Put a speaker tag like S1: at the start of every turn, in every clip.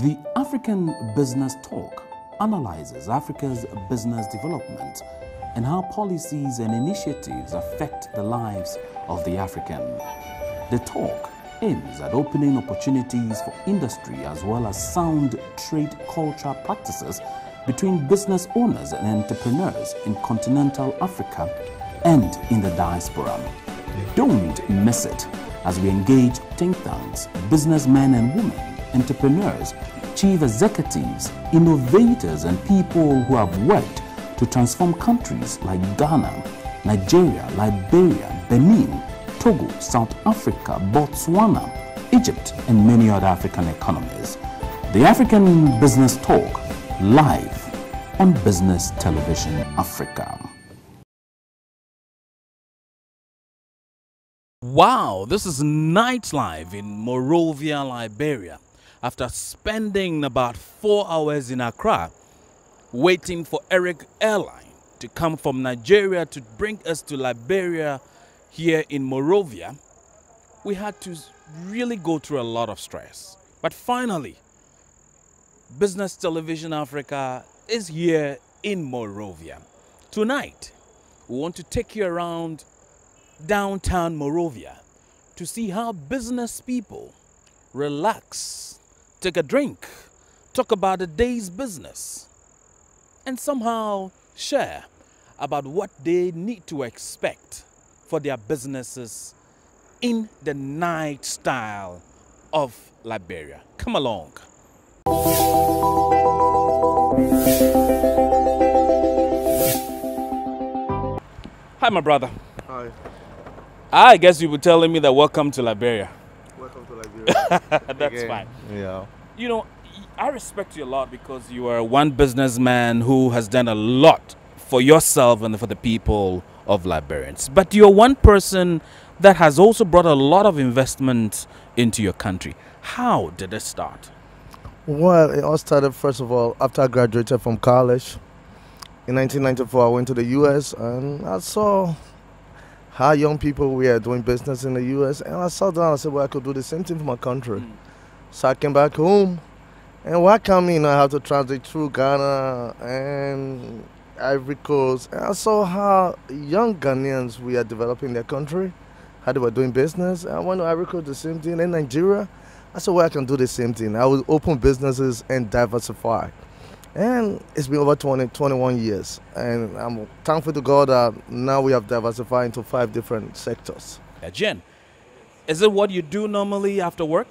S1: The African Business Talk analyzes Africa's business development and how policies and initiatives affect the lives of the African. The talk aims at opening opportunities for industry as well as sound trade culture practices between business owners and entrepreneurs in continental Africa and in the diaspora. Don't miss it as we engage think tanks, businessmen and women, entrepreneurs, chief executives, innovators and people who have worked to transform countries like Ghana, Nigeria, Liberia, Benin, Togo, South Africa, Botswana, Egypt and many other African economies. The African Business Talk, live on Business Television Africa. Wow, this is Night Live in Monrovia, Liberia. After spending about 4 hours in Accra, waiting for Eric Airline to come from Nigeria to bring us to Liberia here in Monrovia, we had to really go through a lot of stress. But finally, Business Television Africa is here in Monrovia. Tonight, we want to take you around downtown Monrovia to see how business people relax, take a drink, talk about the day's business, and somehow share about what they need to expect for their businesses in the night style of Liberia. Come along. Hi, my brother.
S2: Hi.
S1: I guess you were telling me that welcome to Liberia.
S2: Welcome to Liberia.
S1: That's
S2: Again.
S1: fine.
S2: Yeah.
S1: You know, I respect you a lot because you are one businessman who has done a lot for yourself and for the people of Liberians. But you're one person that has also brought a lot of investment into your country. How did it start?
S2: Well, it all started, first of all, after I graduated from college. In 1994, I went to the U.S. and I saw how young people were doing business in the U.S. And I saw down, I said, well, I could do the same thing for my country. So I came back home. And while coming, I had to transit through Ghana and Ivory Coast. And I saw how young Ghanaians were developing their country, how they were doing business. And I went to Ivory Coast, the same thing. In Nigeria, I said, well, I can do the same thing. I will open businesses and diversify. And it's been over 21 years. And I'm thankful to God that now we have diversified into 5 different sectors.
S1: Jen, is it what you do normally after work?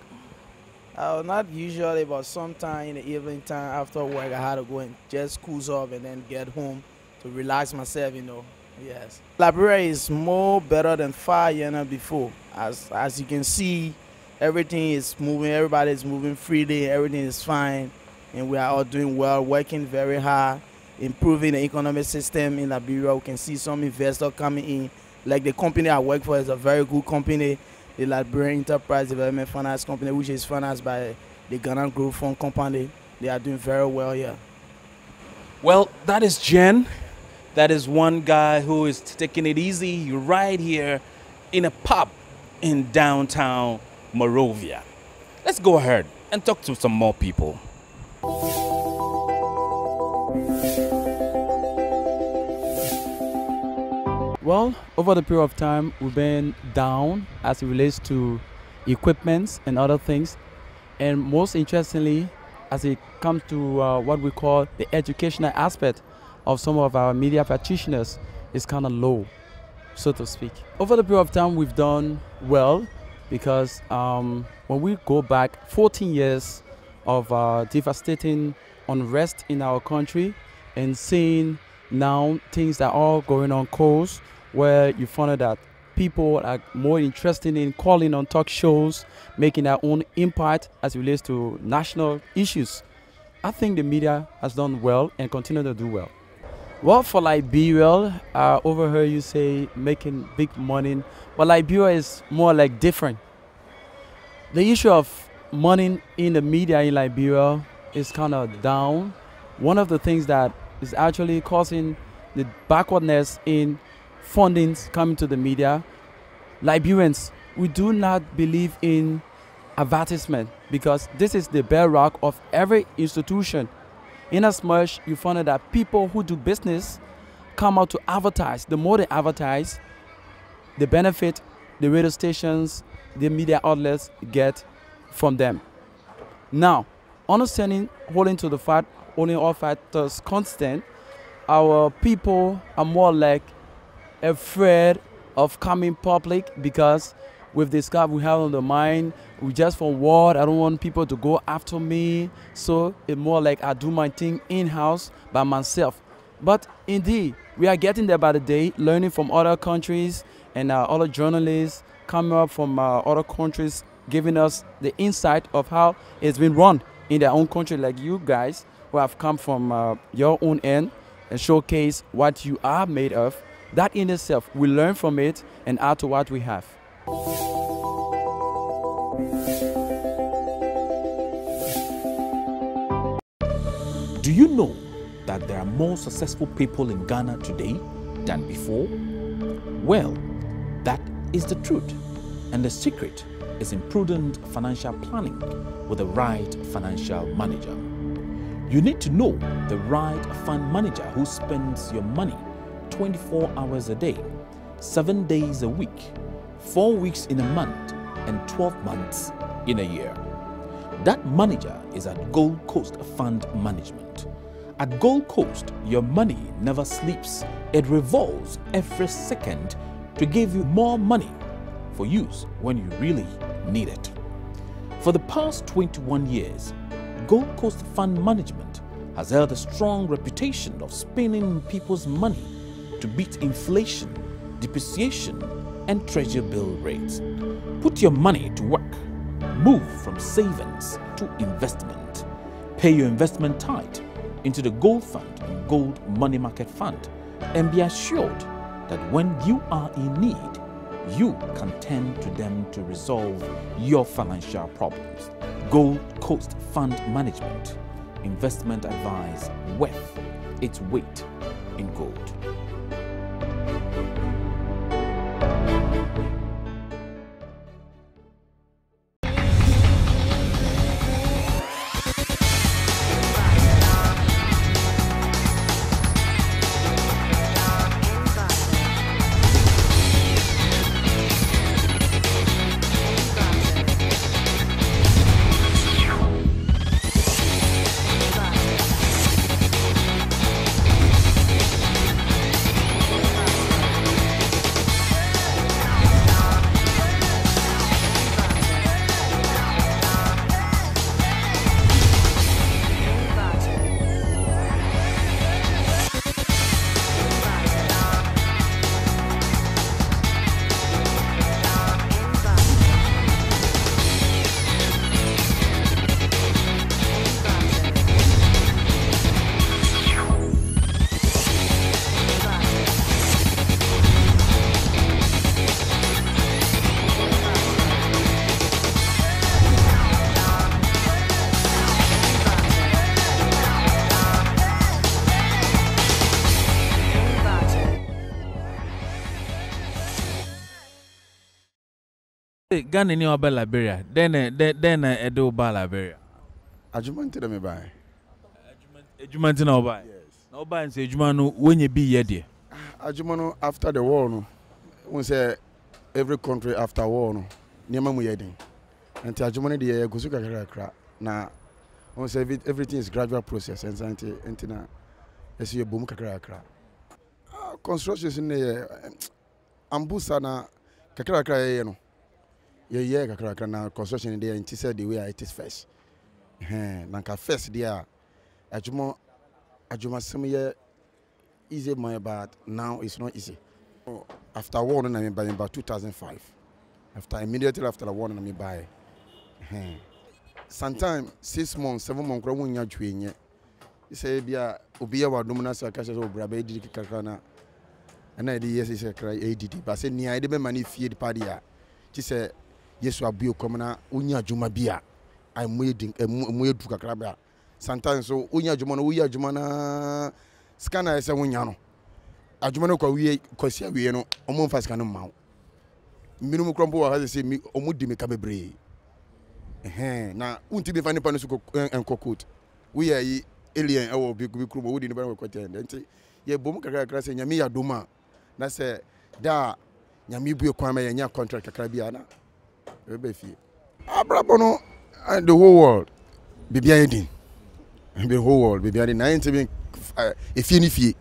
S3: Not usually, but sometime in the evening time after work, I had to go and just cool off and then get home to relax myself, you know. Yes. Liberia is more better than 5 years before. As you can see, everything is moving, everybody is moving freely, everything is fine. And we are all doing well, working very hard, improving the economic system in Liberia. We can see some investors coming in. Like the company I work for is a very good company, the Liberian Enterprise Development Finance Company, which is financed by the Ghana Growth Fund Company. They are doing very well here.
S1: Well, that is Jen. That is one guy who is taking it easy right here in a pub in downtown Monrovia. Let's go ahead and talk to some more people.
S4: Well, over the period of time, we've been down as it relates to equipments and other things. And most interestingly, as it comes to what we call the educational aspect of some of our media practitioners, is kind of low, so to speak. Over the period of time, we've done well because when we go back 14 years of devastating unrest in our country and seeing now things that are going on coast where you find out that people are more interested in calling on talk shows, making their own impact as it relates to national issues. I think the media has done well and continue to do well. Well, for Liberia, over here you say making big money, but Liberia is more like different. The issue of money in the media in Liberia is kind of down. One of the things that is actually causing the backwardness in fundings coming to the media, Liberians, we do not believe in advertisement, because this is the bedrock of every institution. Inasmuch you find out that people who do business come out to advertise. The more they advertise, the benefit the radio stations, the media outlets get from them. Now, understanding, holding to the fact, holding all factors constant, our people are more like afraid of coming public, because with the scarf we have on the mind, we just for what, I don't want people to go after me, so it's more like I do my thing in-house by myself. But indeed, we are getting there by the day, learning from other countries and other journalists coming up from other countries, giving us the insight of how it's been run in their own country, like you guys who have come from your own end and showcase what you are made of. That in itself, we learn from it and add to what we have.
S1: Do you know that there are more successful people in Ghana today than before? Well, that is the truth, and the secret is in prudent financial planning with the right financial manager. You need to know the right fund manager who spends your money 24 hours a day, 7 days a week, 4 weeks in a month, and 12 months in a year. That manager is at Gold Coast Fund Management. At Gold Coast, your money never sleeps. It revolves every second to give you more money for use when you really need it. For the past 21 years, Gold Coast Fund Management has held a strong reputation of spending people's money to beat inflation, depreciation, and treasury bill rates. Put your money to work. Move from savings to investment. Pay your investment tithe into the Gold Fund and Gold Money Market Fund, and be assured that when you are in need, you can turn to them to resolve your financial problems. Gold Coast Fund Management. Investment advice worth its weight in gold.
S5: Ghana ni oba Liberia. Then Edo ba Liberia.
S6: Ajumanti na me buy.
S5: Ajumanti na oba.
S6: Yes.
S5: Na oba nse adwuma no when you be here there.
S6: Ajuma no after the war no. We say every country after war no. Niema mu yedin. Enti ajuma no dey go so kakra na we say everything is gradual process and enti na esi ye bom kakra. Construction in the ambusa na kakra ye no. Yeah, kakra na construction in there and said the way it is first. Nanka first there ajuma some year easy my but now it's not easy. After war na me buy about 2005. Immediately after the war na me buy. Sometime 6 months, 7 months kra wonya dwenye. Say bia obi ya wadom na so akache so bra be di kakra na na dey yes say kra ADD but say nia dey be mani fie di party a ti say yesu abuo komna onya adwuma bia ai moyedin moyedu kakra bia sometimes so onya adwuma no wo ya adwuma na scanner say wonya no adwuma no kwa wie kwasia wie no omo mfa scanner mawo minimum krompo wa say mi omo di me ka bebre na unti be fani pano suko enko coat we are alien e wo bi krumo we di no be kwete nti ye bom kakra se nyame ya doma na se da nyame bu ekwan ma ye contract kakra bia na we be fie abrabo no the whole world bibia edin the whole world bibia edin na nti be efie ni fie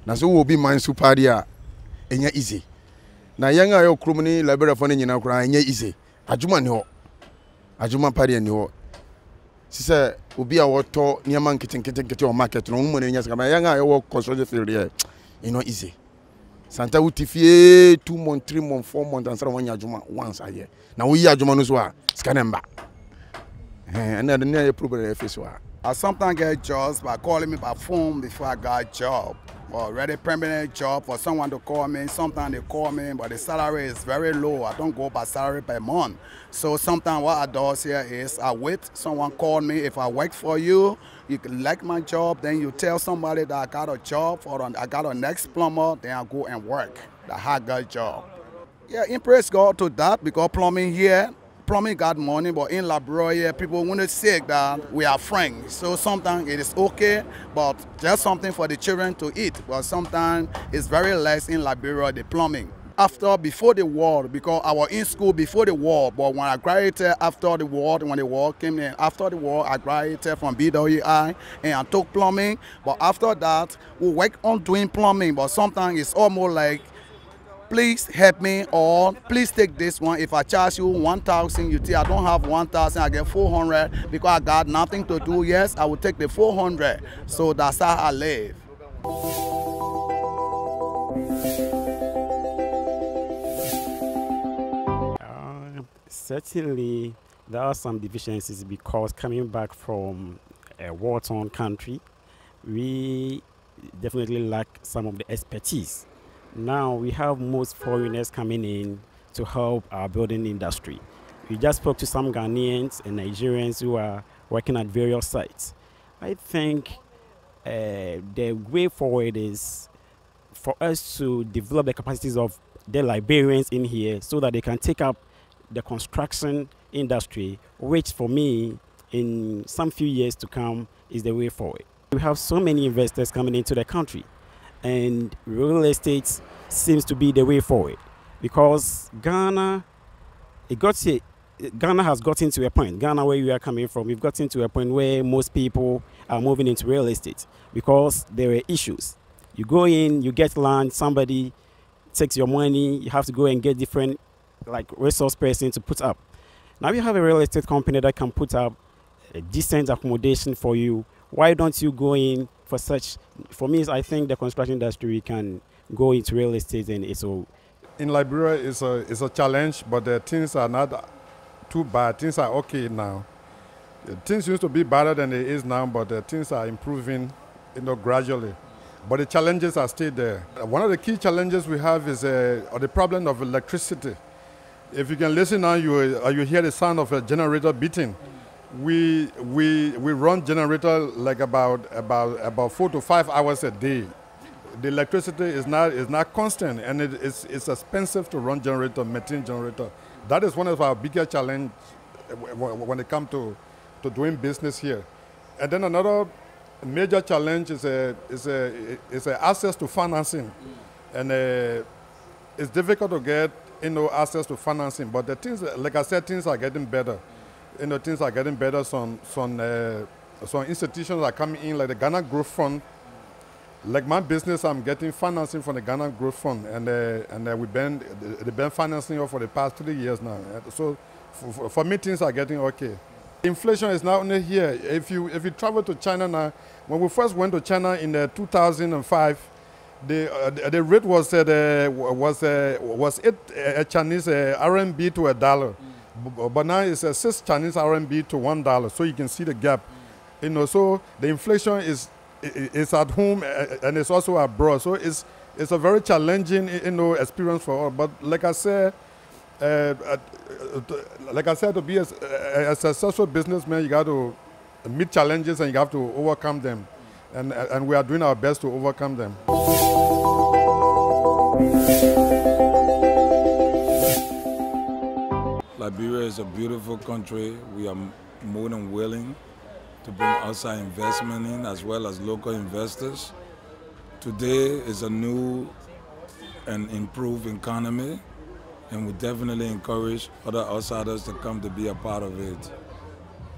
S6: na so wo bi man super dia enya easy na yen ayo krum ni Liberia fo ni nyina kra enya easy adwuma ni ho adwuma pare ni ho sise obi a woto niam nkete o market no mo nya sika ma yen ayo wo construction field here e no easy santa utifie 2 months 3 months 4 months answer won nya adwuma once a year na wo yi adwuma no so a sika na mba and then the problem face wa
S7: I sometimes get jobs by calling me by phone before I got a job. Or already permanent job for someone to call me. Sometimes they call me, but the salary is very low. I don't go by salary per month. So sometimes what I do here is I wait. Someone call me. If I work for you, you like my job, then you tell somebody that I got a job or I got a next plumber, then I go and work. That I got a job. Yeah, impress God to that because plumbing got money, but in Liberia, people want to say that we are friends. So sometimes it is okay, but just something for the children to eat. But sometimes it's very less in Liberia, the plumbing. Before the war, because I was in school before the war, but when I graduated after the war, when the war came in, after the war, I graduated from BWI and I took plumbing. But after that, we work on doing plumbing, but sometimes it's almost like, please help me, or please take this one. If I charge you 1,000, you think I don't have 1,000, I get 400 because I got nothing to do. Yes, I will take the 400. So that's how I live.
S8: Certainly, there are some deficiencies because coming back from a war-torn country, we definitely lack some of the expertise. Now we have most foreigners coming in to help our building industry. We just spoke to some Ghanaians and Nigerians who are working at various sites. I think the way forward is for us to develop the capacities of the Liberians in here so that they can take up the construction industry, which for me, in some few years to come, is the way forward. We have so many investors coming into the country, and real estate seems to be the way forward because Ghana has gotten to a point, Ghana where we are coming from, we've gotten to a point where most people are moving into real estate because there are issues. You go in, you get land, somebody takes your money, you have to go and get different resource person to put up. Now you have a real estate company that can put up a decent accommodation for you. Why don't you go in for such? For me, I think the construction industry can go into real estate, and it's all.
S9: In Liberia, it's a challenge, but the things are not too bad. Things are okay now. Things used to be better than it is now, but the things are improving, gradually. But the challenges are still there. One of the key challenges we have is the problem of electricity. If you can listen now, you hear the sound of a generator beating. We run generator like about 4 to 5 hours a day. The electricity is not constant, and it's expensive to run generator, maintain generator. That is one of our bigger challenges when it comes to doing business here. And then another major challenge is access to financing, and it's difficult to get access to financing. But the things, like I said, things are getting better. Things are getting better. Some institutions are coming in, like the Ghana Growth Fund. Like my business, I'm getting financing from the Ghana Growth Fund, and they've been financing for the past 3 years now. So for me, things are getting okay. Inflation is not only here. If you travel to China now, when we first went to China in 2005, the rate was 8 Chinese RMB to $1. But now it's 6 Chinese RMB to $1. So you can see the gap. So the inflation is at home and it's also abroad. So it's a very challenging experience for all. But like I said, to be a successful businessman, you got to meet challenges and you have to overcome them. And we are doing our best to overcome them.
S10: Liberia is a beautiful country. We are more than willing to bring outside investment in as well as local investors. Today is a new and improved economy, and we definitely encourage other outsiders to come to be a part of it.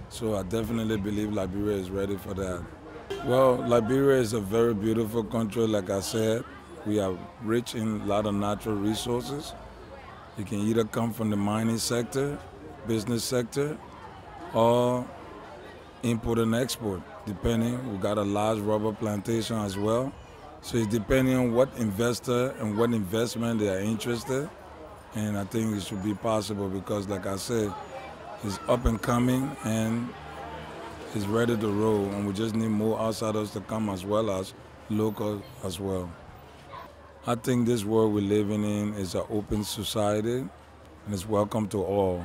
S10: So I definitely believe Liberia is ready for that. Well, Liberia is a very beautiful country, like I said. We are rich in a lot of natural resources. You can either come from the mining sector, business sector, or import and export, depending. We got a large rubber plantation as well. So it's depending on what investor and what investment they are interested. And I think it should be possible because, like I said, it's up and coming and it's ready to roll. And we just need more outsiders to come as well as local as well. I think this world we're living in is an open society and it's welcome to all.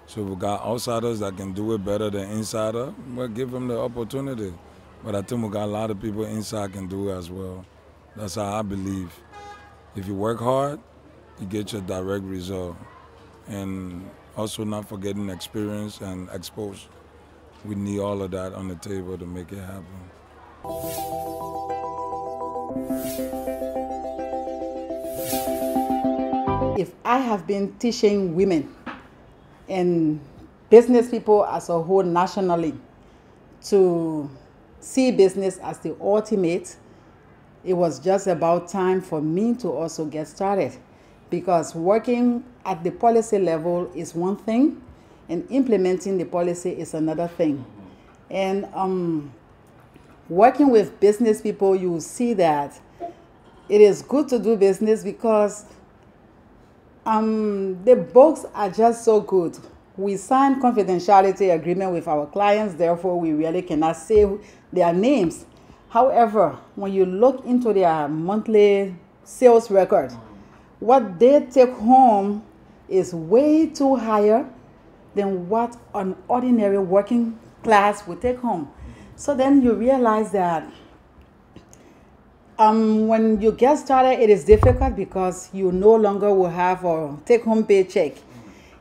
S10: So we got outsiders that can do it better than insider, well, give them the opportunity. But I think we got a lot of people inside can do it as well. That's how I believe. If you work hard, you get your direct result. And also not forgetting experience and exposure. We need all of that on the table to make it happen.
S11: If I have been teaching women and business people as a whole nationally to see business as the ultimate, it was just about time for me to also get started, because working at the policy level is one thing and implementing the policy is another thing. And working with business people, you will see that it is good to do business because the books are just so good. We sign confidentiality agreement with our clients, therefore we really cannot say their names. However, when you look into their monthly sales record, what they take home is way too higher than what an ordinary working class would take home. So then you realize that when you get started, it is difficult because you no longer will have a take-home paycheck.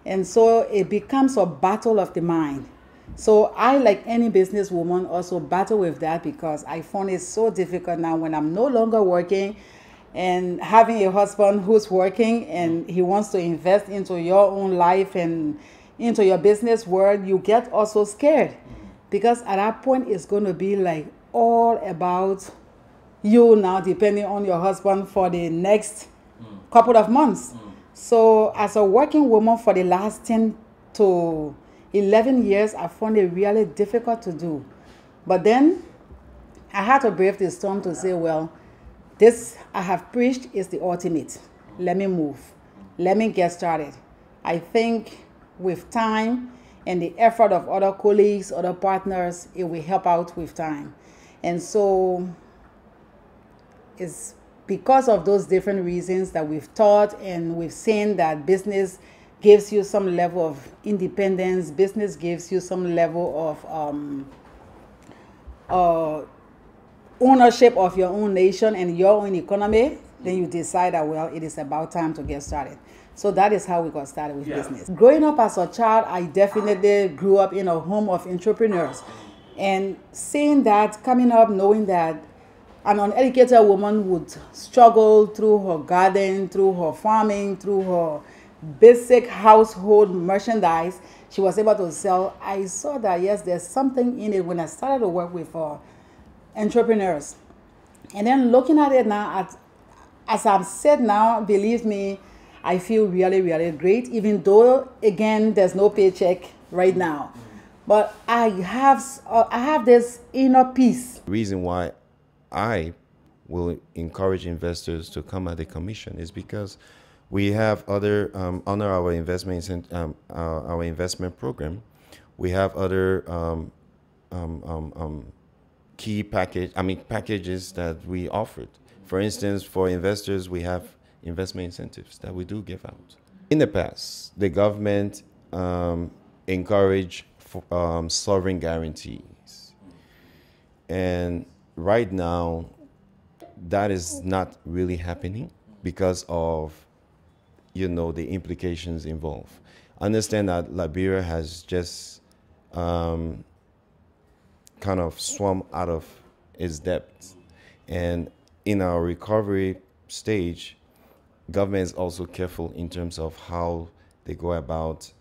S11: And so it becomes a battle of the mind. So I, like any businesswoman, also battle with that because I found it so difficult now when I'm no longer working and having a husband who's working and he wants to invest into your own life and into your business world, you get also scared because at that point it's going to be like all about you now, depending on your husband for the next couple of months. So as a working woman for the last 10 to 11 years, I found it really difficult to do. But then I had to brave the storm to say, well, this I have preached is the ultimate. Let me move. Let me get started. I think with time and the effort of other colleagues, other partners, it will help out with time. And so it's because of those different reasons that we've taught and we've seen that business gives you some level of independence, business gives you some level of ownership of your own nation and your own economy, then you decide that, well, it is about time to get started. So that is how we got started with business. Growing up as a child, I definitely grew up in a home of entrepreneurs. And seeing that, coming up, knowing that an uneducated woman would struggle through her garden, through her farming, through her basic household merchandise, she was able to sell. I saw that, yes, there's something in it when I started to work with entrepreneurs. And then looking at it now, as I've said now, believe me, I feel really, really great, even though, again, there's no paycheck right now. But I have this inner peace.
S12: The reason why I will encourage investors to come at the commission is because we have other under our investment program, we have other key packages that we offered. For instance, for investors, we have investment incentives that we do give out. In the past, the government encouraged sovereign guarantees, and right now, that is not really happening because of, the implications involved. understand that Liberia has just kind of swum out of its depths. And in our recovery stage, government is also careful in terms of how they go about,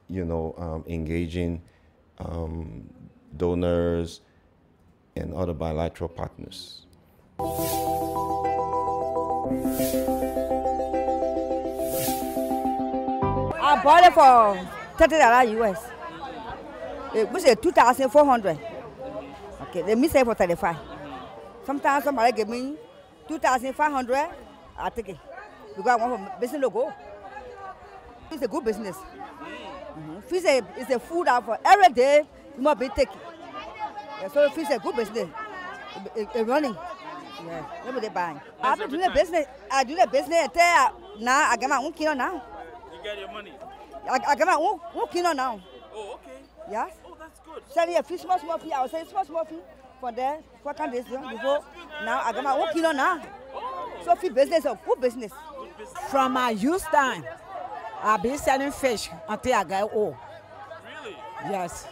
S12: engaging donors and other bilateral partners.
S13: I bought it for $30 US. It was 2,400. Okay, let me say for 35. Sometimes somebody give me 2,500. I take it because I want for business to go. It's a good business. Fish is a food out for every day. You must be taking. Yeah, so fish is a good business. It's running. Yeah, let me buy. I do the business. I do the business. Now I get my own kilo now.
S14: You get your money.
S13: I get my own kilo now.
S14: Oh, okay.
S13: Yes.
S14: Oh, that's good.
S13: Selling a fish small fee. I was saying small fee for there. For candidates before. Now I get my own kilo now. So fish business is a good business.
S15: From my youth time, I've been selling fish until I got old.
S14: Really?
S15: Yes.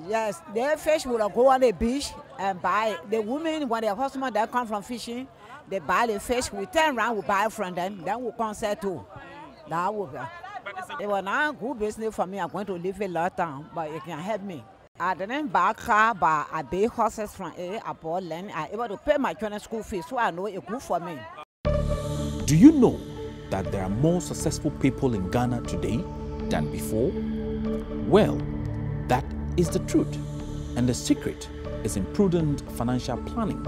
S15: Yes, the fish will go on the beach and buy. The women, when their husband that come from fishing, they buy the fish. We turn around, we buy from them. Then we come sell too. That will be. It was not a good business for me. I'm going to live a lot of time, but it can help me. I didn't buy a car, but I buy horses from it. I bought land. I able to pay my children's school fees, so I know it's good for me.
S1: Do you know that there are more successful people in Ghana today than before? Well, that is the truth, and the secret is in prudent financial planning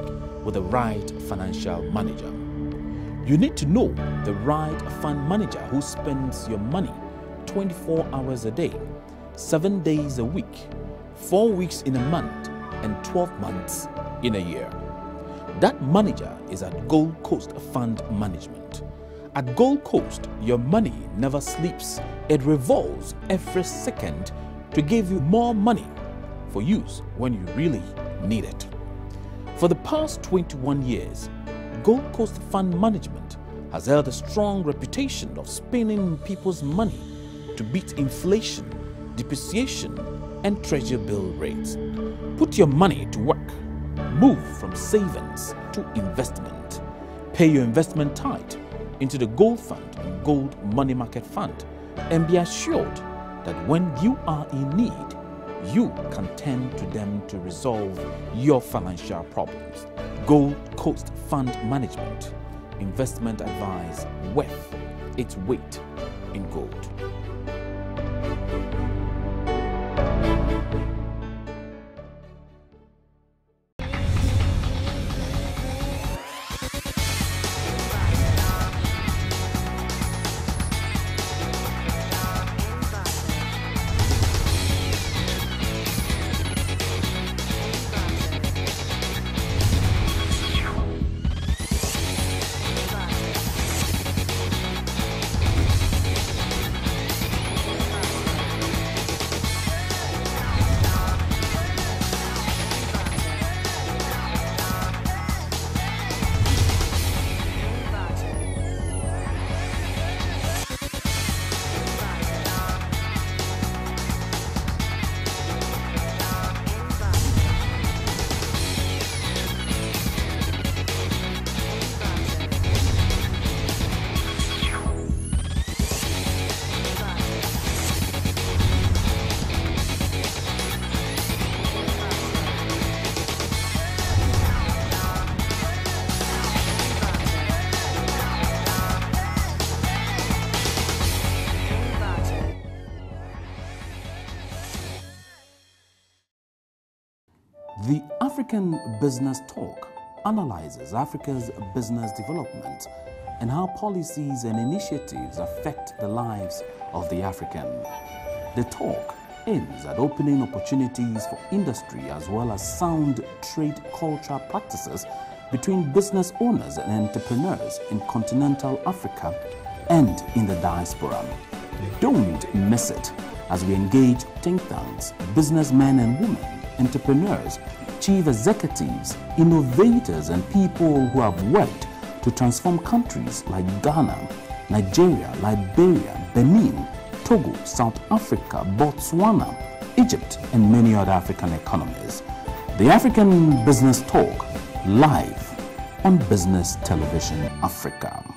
S1: with the right financial manager. You need to know the right fund manager who spends your money 24 hours a day, 7 days a week, 4 weeks in a month, and 12 months in a year. That manager is at Gold Coast Fund Management. At Gold Coast, your money never sleeps. It revolves every second to give you more money for use when you really need it. For the past 21 years, Gold Coast Fund Management has held a strong reputation of spending people's money to beat inflation, depreciation, and treasury bill rates. Put your money to work. Move from savings to investment. Pay your investment tithe into the Gold Fund and Gold Money Market Fund, and be assured that when you are in need, you can turn to them to resolve your financial problems. Gold Coast Fund Management. Investment advice worth its weight in gold. The African Business Talk analyzes Africa's business development and how policies and initiatives affect the lives of the African. The talk aims at opening opportunities for industry as well as sound trade cultural practices between business owners and entrepreneurs in continental Africa and in the diaspora. Don't miss it as we engage think tanks, businessmen and women, entrepreneurs, chief executives, innovators, and people who have worked to transform countries like Ghana, Nigeria, Liberia, Benin, Togo, South Africa, Botswana, Egypt, and many other African economies. The African Business Talk, live on Business Television Africa.